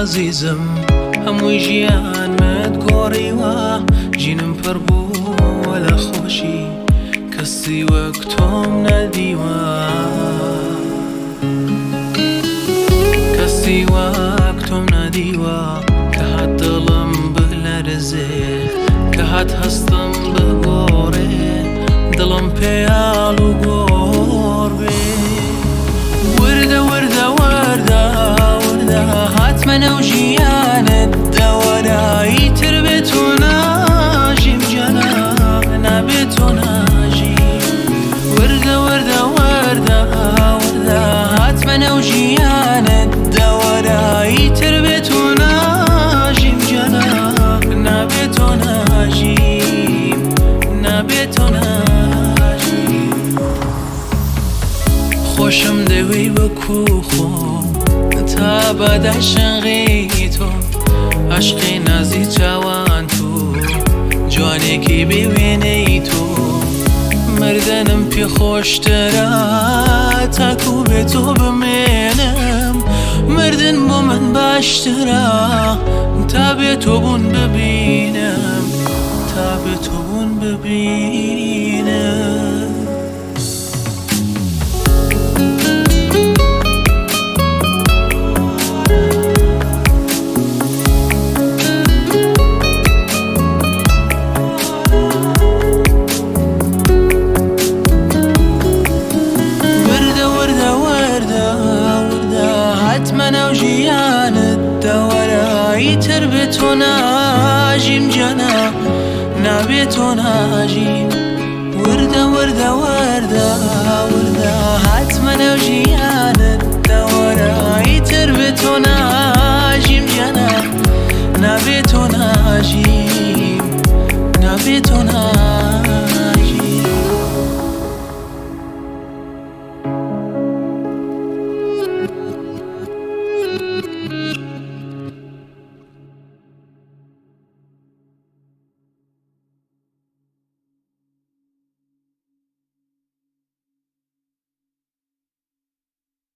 عزیزم هەمووی ژیانمت گۆڕیوە ژینم پڕ بووە لە خۆشی کەسی وەک تۆم نەدیوە کەسی وەک تۆم نەدیوە کە هات دڵم بلەرزێ کە هات هەستم بگۆڕێ دڵم پێیاڵ و گۆڕ بێ وردە وردە وردە وردە هاتمە نەو ژیانت دەوەرایی تر بێت و ناژیم جەنا نابێت و ناژیم وردە وردە وردە وردە هاتمە نەو ژیانت دەوەرایی تر بێت و ناژیم جەنا نابێت و ناژیم نابێت و ناژیم خۆشم دەوێی وەکو خۆم تا بەداشنغی تۆ عشقی نازی چاوان تو جوانێکی بێ وێنەی تۆ مردنم پێ خۆشترە تاکو بێ تۆ بمێنم مردن بۆ من باشترە تا بێ تۆ بوون ببینم تا بێ تۆ بوون ببینم منو ژیانت دەوەرایی تر بێت و ناژیم جەنا نابێت و ناژیم وردە وردە وردە وردە هاتمە نەو ژیانت دەوەرایی تر بێت و ناژیم جەنا نابێت و ناژیم نابێت و